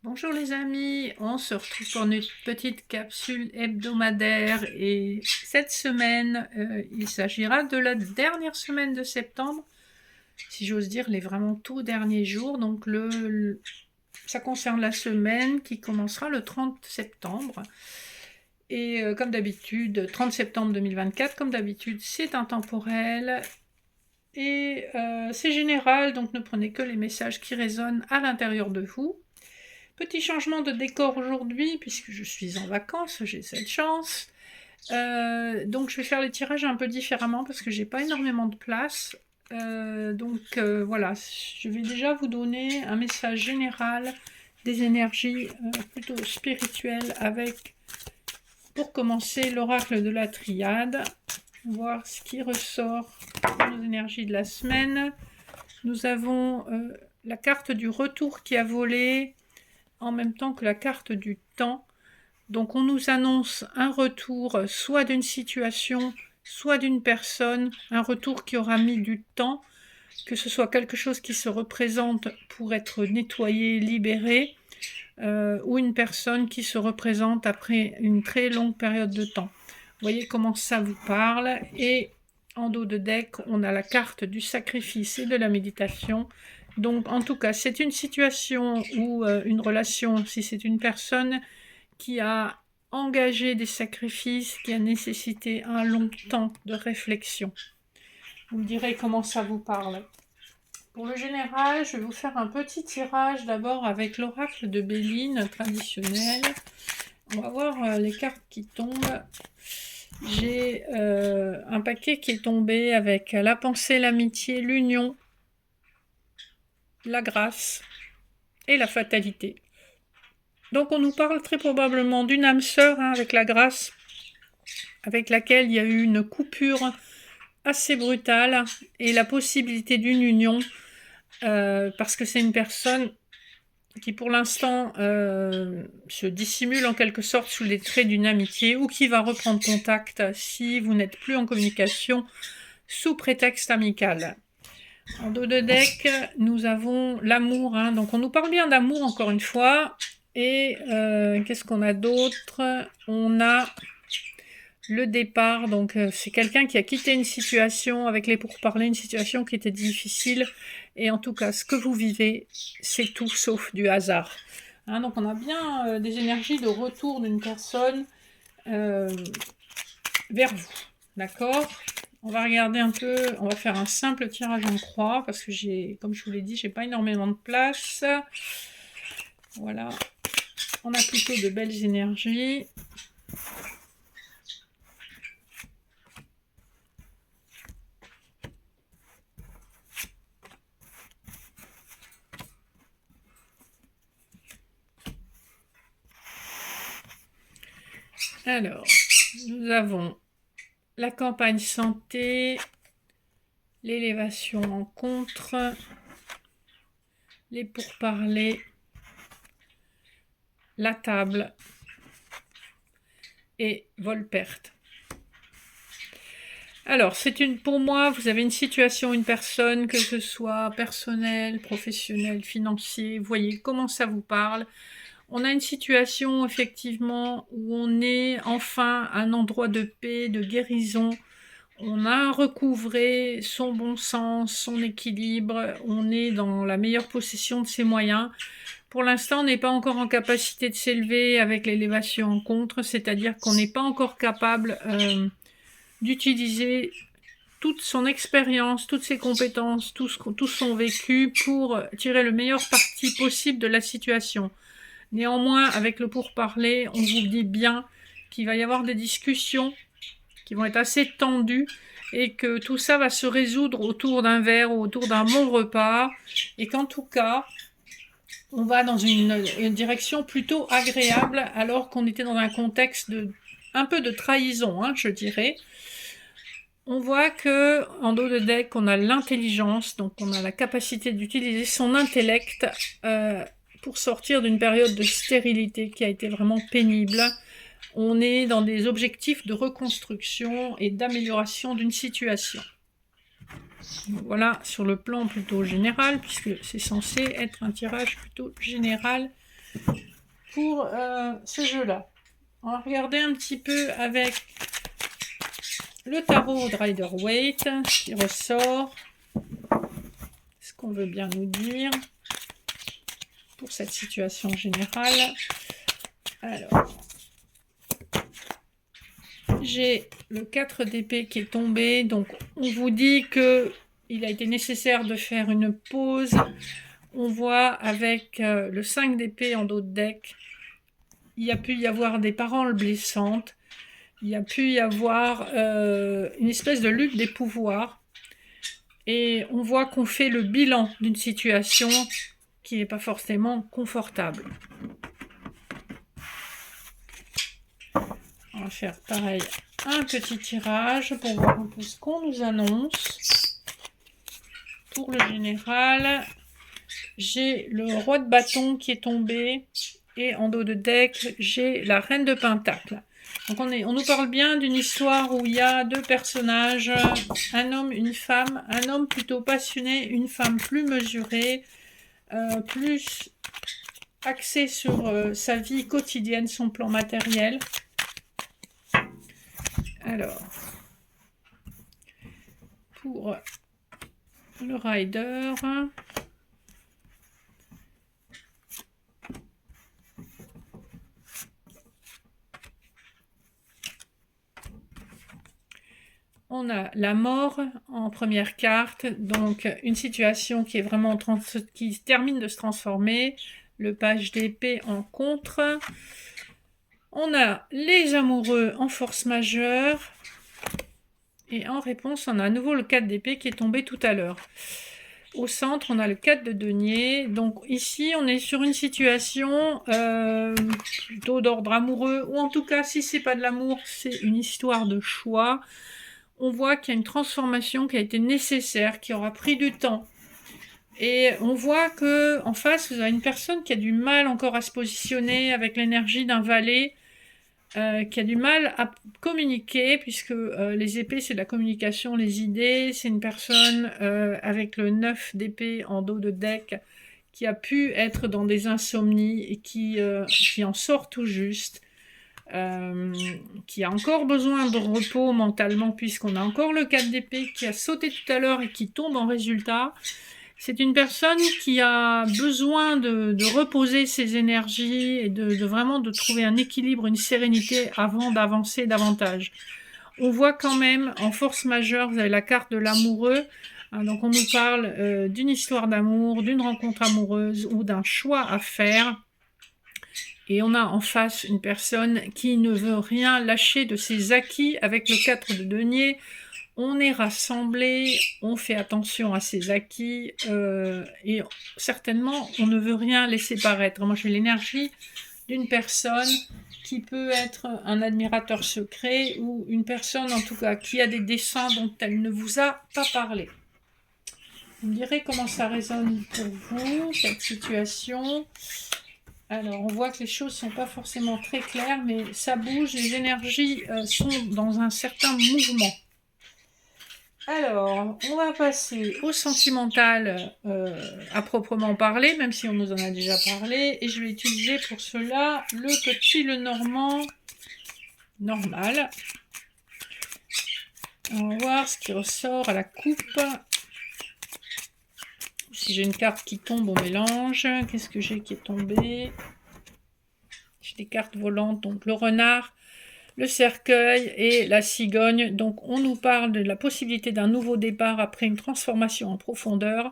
Bonjour les amis, on se retrouve pour une petite capsule hebdomadaire et cette semaine, il s'agira de la dernière semaine de septembre, si j'ose dire les vraiment tout derniers jours. Donc ça concerne la semaine qui commencera le 30 septembre. Et comme d'habitude, 30 septembre 2024, comme d'habitude, c'est intemporel et c'est général, donc ne prenez que les messages qui résonnent à l'intérieur de vous. Petit changement de décor aujourd'hui, puisque je suis en vacances, j'ai cette chance. Donc je vais faire les tirages un peu différemment, parce que j'ai pas énormément de place. Voilà, je vais déjà vous donner un message général des énergies plutôt spirituelles avec, pour commencer, l'oracle de la triade. Voir ce qui ressort dans nos énergies de la semaine. Nous avons la carte du retour qui a volé, en même temps que la carte du temps. Donc on nous annonce un retour soit d'une situation, soit d'une personne, un retour qui aura mis du temps, que ce soit quelque chose qui se représente pour être nettoyé, libéré, ou une personne qui se représente après une très longue période de temps. Vous voyez comment ça vous parle. Et en dos de deck, on a la carte du sacrifice et de la méditation. Donc en tout cas, c'est une situation ou une relation, si c'est une personne qui a engagé des sacrifices, qui a nécessité un long temps de réflexion. Vous me direz comment ça vous parle. Pour le général, je vais vous faire un petit tirage d'abord avec l'oracle de Béline traditionnel. On va voir les cartes qui tombent. J'ai un paquet qui est tombé avec la pensée, l'amitié, l'union, la grâce et la fatalité. Donc on nous parle très probablement d'une âme sœur avec la grâce, avec laquelle il y a eu une coupure assez brutale et la possibilité d'une union, parce que c'est une personne qui pour l'instant se dissimule en quelque sorte sous les traits d'une amitié, ou qui va reprendre contact si vous n'êtes plus en communication sous prétexte amical. En dos de deck, nous avons l'amour, donc on nous parle bien d'amour encore une fois. Et qu'est-ce qu'on a d'autre? On a le départ, donc c'est quelqu'un qui a quitté une situation avec les pourparlers, une situation qui était difficile. Et en tout cas, ce que vous vivez, c'est tout sauf du hasard. Donc on a bien des énergies de retour d'une personne vers vous. D'accord? On va regarder un peu, on va faire un simple tirage en croix, parce que comme je vous l'ai dit, j'ai pas énormément de place. Voilà. On a plutôt de belles énergies. Alors, nous avons la campagne santé, l'élévation en contre, les pourparlers, la table et vol-perte. Alors, pour moi, vous avez une situation, une personne, que ce soit personnel, professionnel, financier, vous voyez comment ça vous parle. On a une situation, effectivement, où on est enfin à un endroit de paix, de guérison. On a recouvré son bon sens, son équilibre. On est dans la meilleure possession de ses moyens. Pour l'instant, on n'est pas encore en capacité de s'élever avec l'élévation en contre, c'est-à-dire qu'on n'est pas encore capable d'utiliser toute son expérience, toutes ses compétences, tout son vécu pour tirer le meilleur parti possible de la situation. Néanmoins, avec le pourparler, on vous dit bien qu'il va y avoir des discussions qui vont être assez tendues et que tout ça va se résoudre autour d'un verre ou autour d'un bon repas, et qu'en tout cas, on va dans une direction plutôt agréable, alors qu'on était dans un contexte un peu de trahison, je dirais. On voit que en dos de deck, on a l'intelligence, donc on a la capacité d'utiliser son intellect pour sortir d'une période de stérilité qui a été vraiment pénible. On est dans des objectifs de reconstruction et d'amélioration d'une situation. Voilà, sur le plan plutôt général, puisque c'est censé être un tirage plutôt général pour ce jeu-là. On va regarder un petit peu avec le tarot de Rider-Waite qui ressort. Ce qu'on veut bien nous dire pour cette situation générale. Alors, j'ai le 4 d'épée qui est tombé, donc on vous dit que il a été nécessaire de faire une pause. On voit avec le 5 d'épée en dos de deck, il y a pu y avoir des paroles blessantes, il y a pu y avoir une espèce de lutte des pouvoirs, et on voit qu'on fait le bilan d'une situation qui n'est pas forcément confortable. On va faire pareil, un petit tirage pour voir un peu ce qu'on nous annonce. Pour le général, j'ai le roi de bâton qui est tombé et en dos de deck, j'ai la reine de pentacle. Donc on nous parle bien d'une histoire où il y a deux personnages, un homme, une femme, un homme plutôt passionné, une femme plus mesurée, plus axée sur sa vie quotidienne, son plan matériel. Alors, pour le rider, on a la mort en première carte, donc une situation qui est vraiment qui termine de se transformer, le page d'épée en contre. On a les amoureux en force majeure. Et en réponse, on a à nouveau le 4 d'épée qui est tombé tout à l'heure. Au centre, on a le 4 de denier. Donc ici, on est sur une situation plutôt d'ordre amoureux. Ou en tout cas, si c'est pas de l'amour, c'est une histoire de choix. On voit qu'il y a une transformation qui a été nécessaire, qui aura pris du temps. Et on voit que en face, vous avez une personne qui a du mal encore à se positionner avec l'énergie d'un valet. Qui a du mal à communiquer, puisque les épées, c'est de la communication, les idées. C'est une personne avec le 9 d'épée en dos de deck qui a pu être dans des insomnies et qui en sort tout juste. Qui a encore besoin de repos mentalement, puisqu'on a encore le 4 d'épée qui a sauté tout à l'heure et qui tombe en résultat. C'est une personne qui a besoin de reposer ses énergies et vraiment de trouver un équilibre, une sérénité avant d'avancer davantage. On voit quand même en force majeure, vous avez la carte de l'amoureux. Donc on nous parle d'une histoire d'amour, d'une rencontre amoureuse ou d'un choix à faire. Et on a en face une personne qui ne veut rien lâcher de ses acquis avec le 4 de denier. On est rassemblés, on fait attention à ses acquis et certainement on ne veut rien laisser paraître. Moi j'ai l'énergie d'une personne qui peut être un admirateur secret ou une personne en tout cas qui a des desseins dont elle ne vous a pas parlé. Vous me direz comment ça résonne pour vous, cette situation. Alors on voit que les choses ne sont pas forcément très claires, mais ça bouge, les énergies sont dans un certain mouvement. Alors, on va passer au sentimental à proprement parler, même si on nous en a déjà parlé. Et je vais utiliser pour cela le petit Lenormand normal. On va voir ce qui ressort à la coupe. Si j'ai une carte qui tombe au mélange, qu'est-ce que j'ai qui est tombé? J'ai des cartes volantes, donc le renard, le cercueil et la cigogne. Donc on nous parle de la possibilité d'un nouveau départ après une transformation en profondeur.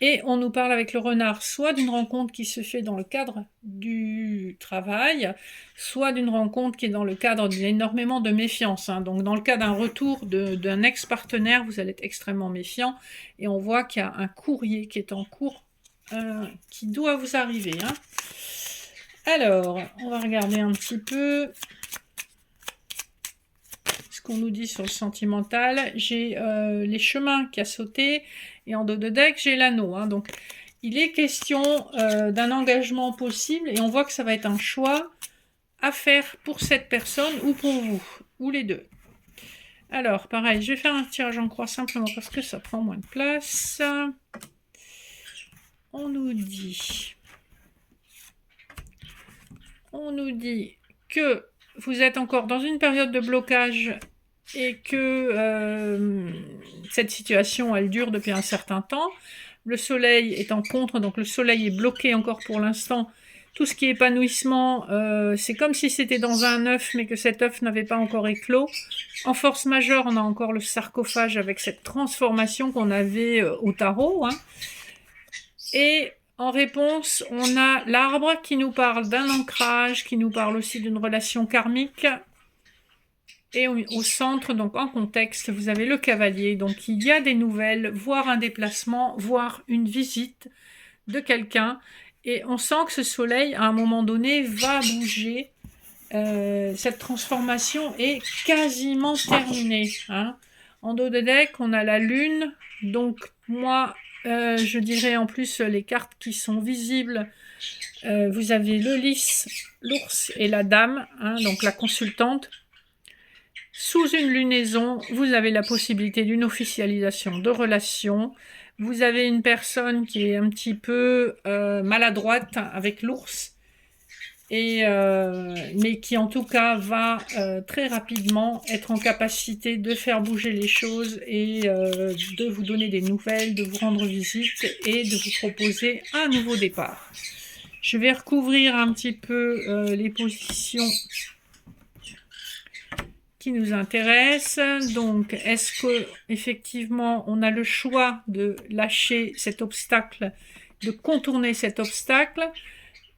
Et on nous parle avec le renard soit d'une rencontre qui se fait dans le cadre du travail, soit d'une rencontre qui est dans le cadre d'énormément de méfiance. Donc dans le cas d'un retour d'un ex-partenaire, vous allez être extrêmement méfiant. Et on voit qu'il y a un courrier qui est en cours, qui doit vous arriver. Alors, on va regarder un petit peu qu'on nous dit sur le sentimental. J'ai les chemins qui a sauté et en dos de deck j'ai l'anneau. Donc il est question d'un engagement possible et on voit que ça va être un choix à faire pour cette personne ou pour vous, ou les deux. Alors pareil, je vais faire un tirage en croix simplement parce que ça prend moins de place. On nous dit on nous dit que vous êtes encore dans une période de blocage et que cette situation, elle dure depuis un certain temps. Le soleil est en contre, donc le soleil est bloqué encore pour l'instant. Tout ce qui est épanouissement, c'est comme si c'était dans un œuf, mais que cet œuf n'avait pas encore éclos. En force majeure, on a encore le sarcophage avec cette transformation qu'on avait au tarot. Hein. Et en réponse, on a l'arbre qui nous parle d'un ancrage, qui nous parle aussi d'une relation karmique. Et au centre, donc en contexte, vous avez le cavalier. Donc il y a des nouvelles, voire un déplacement, voire une visite de quelqu'un. Et on sent que ce soleil, à un moment donné, va bouger. Cette transformation est quasiment terminée. Hein. En dos de deck, on a la lune. Donc moi, je dirais en plus les cartes qui sont visibles. Vous avez le lys, l'ours et la dame, hein, donc la consultante. Sous une lunaison, vous avez la possibilité d'une officialisation de relation. Vous avez une personne qui est un petit peu maladroite avec l'ours, mais qui en tout cas va très rapidement être en capacité de faire bouger les choses et de vous donner des nouvelles, de vous rendre visite et de vous proposer un nouveau départ. Je vais recouvrir un petit peu les positions qui nous intéresse. Donc, est-ce que effectivement on a le choix de lâcher cet obstacle, de contourner cet obstacle?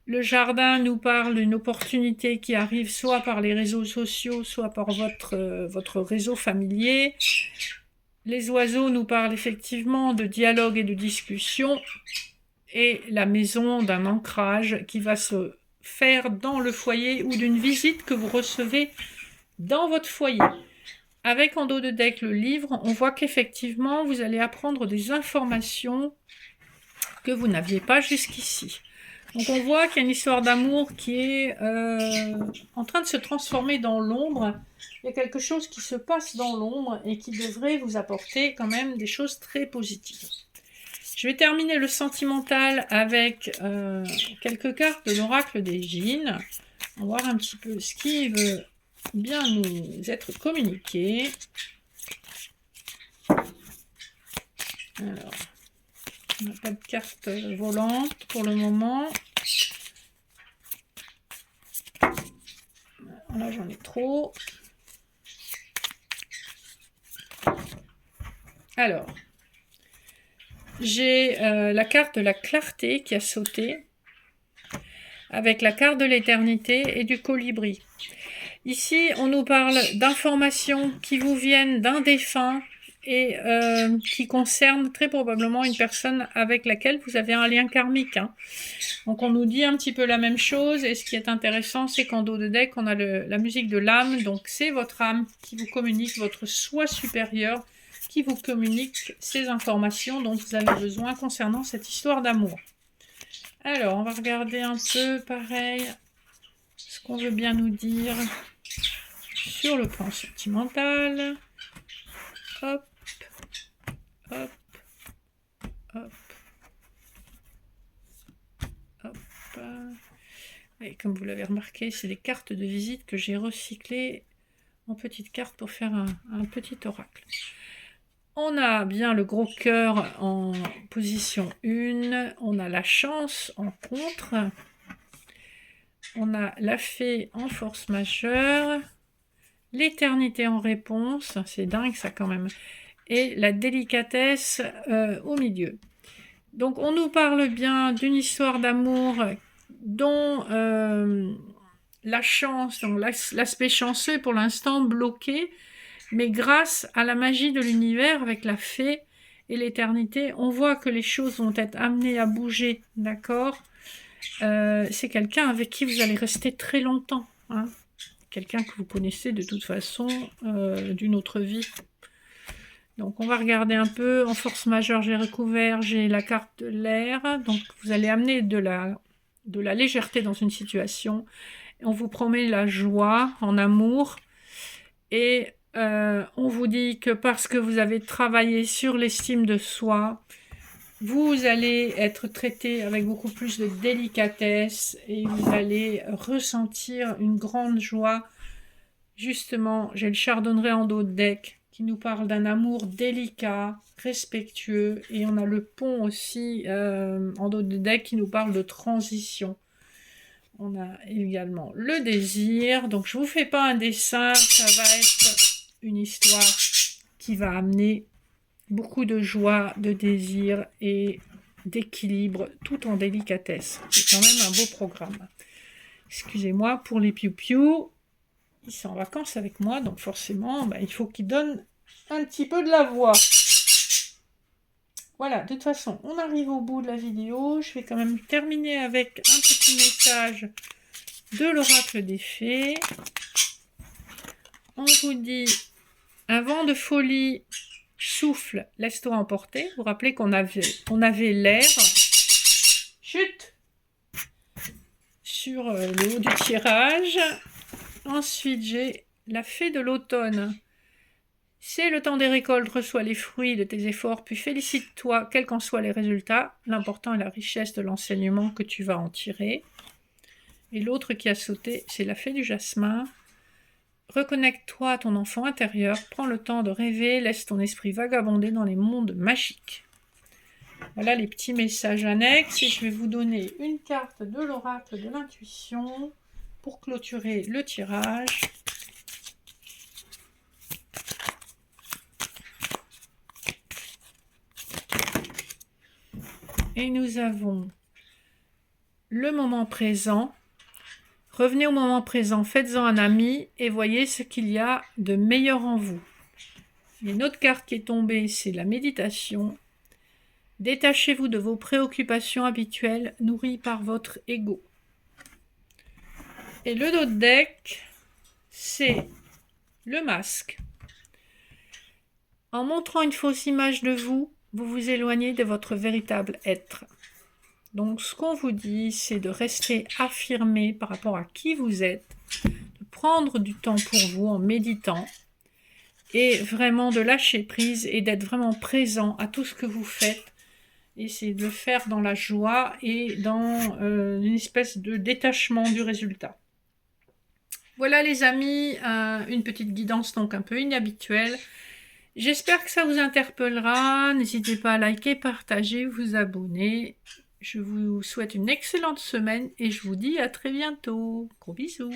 Le jardin nous parle d'une opportunité qui arrive soit par les réseaux sociaux, soit par votre réseau familier. Les oiseaux nous parlent effectivement de dialogue et de discussion. Et la maison d'un ancrage qui va se faire dans le foyer ou d'une visite que vous recevez dans votre foyer. Avec en dos de deck le livre, on voit qu'effectivement, vous allez apprendre des informations que vous n'aviez pas jusqu'ici. Donc on voit qu'il y a une histoire d'amour qui est en train de se transformer dans l'ombre. Il y a quelque chose qui se passe dans l'ombre et qui devrait vous apporter quand même des choses très positives. Je vais terminer le sentimental avec quelques cartes de l'oracle des Gines. On va voir un petit peu ce qui veut bien nous être communiqué. Alors, on n'a pas de carte volante pour le moment. Là, j'en ai trop. Alors, j'ai la carte de la clarté qui a sauté avec la carte de l'éternité et du colibri. Ici, on nous parle d'informations qui vous viennent d'un défunt et qui concernent très probablement une personne avec laquelle vous avez un lien karmique. Hein. Donc on nous dit un petit peu la même chose et ce qui est intéressant, c'est qu'en dos de deck, on a la musique de l'âme. Donc c'est votre âme qui vous communique, votre soi supérieur qui vous communique ces informations dont vous avez besoin concernant cette histoire d'amour. Alors, on va regarder un peu, pareil, ce qu'on veut bien nous dire sur le plan sentimental. Hop, hop, hop, hop. Et comme vous l'avez remarqué, c'est des cartes de visite que j'ai recyclées en petites cartes pour faire un petit oracle. On a bien le gros cœur en position 1, on a la chance en contre, on a la fée en force majeure, l'éternité en réponse, c'est dingue ça quand même, et la délicatesse au milieu. Donc on nous parle bien d'une histoire d'amour dont la chance, donc l'aspect chanceux pour l'instant bloqué, mais grâce à la magie de l'univers avec la fée et l'éternité, on voit que les choses vont être amenées à bouger, d'accord? C'est quelqu'un avec qui vous allez rester très longtemps, hein? Quelqu'un que vous connaissez de toute façon d'une autre vie. Donc on va regarder un peu, en force majeure j'ai recouvert, j'ai la carte de l'air, donc vous allez amener de la légèreté dans une situation, on vous promet la joie en amour, et on vous dit que parce que vous avez travaillé sur l'estime de soi, vous allez être traité avec beaucoup plus de délicatesse et vous allez ressentir une grande joie. Justement, j'ai le chardonneret en dos de deck qui nous parle d'un amour délicat, respectueux, et on a le pont aussi en dos de deck qui nous parle de transition. On a également le désir. Donc je vous fais pas un dessin, ça va être une histoire qui va amener beaucoup de joie, de désir et d'équilibre tout en délicatesse. C'est quand même un beau programme. Excusez-moi pour les piou-piou. Ils sont en vacances avec moi, donc forcément, il faut qu'ils donnent un petit peu de la voix. Voilà, de toute façon, on arrive au bout de la vidéo. Je vais quand même terminer avec un petit message de l'oracle des fées. On vous dit, un vent de folie souffle, laisse-toi emporter. Vous vous rappelez qu'on avait l'air. Chut sur le haut du tirage. Ensuite, j'ai la fée de l'automne. C'est le temps des récoltes, reçois les fruits de tes efforts, puis félicite-toi, quels qu'en soient les résultats. L'important est la richesse de l'enseignement que tu vas en tirer. Et l'autre qui a sauté, c'est la fée du jasmin. Reconnecte-toi à ton enfant intérieur, prends le temps de rêver, laisse ton esprit vagabonder dans les mondes magiques. Voilà les petits messages annexes et je vais vous donner une carte de l'oracle de l'intuition pour clôturer le tirage. Et nous avons le moment présent. Revenez au moment présent, faites-en un ami et voyez ce qu'il y a de meilleur en vous. Une autre carte qui est tombée, c'est la méditation. Détachez-vous de vos préoccupations habituelles nourries par votre ego. Et le dos de deck, c'est le masque. En montrant une fausse image de vous, vous vous éloignez de votre véritable être. Donc ce qu'on vous dit, c'est de rester affirmé par rapport à qui vous êtes, de prendre du temps pour vous en méditant et vraiment de lâcher prise et d'être vraiment présent à tout ce que vous faites. Et c'est de le faire dans la joie et dans une espèce de détachement du résultat. Voilà les amis, une petite guidance donc un peu inhabituelle. J'espère que ça vous interpellera. N'hésitez pas à liker, partager, vous abonner. Je vous souhaite une excellente semaine et je vous dis à très bientôt. Gros bisous.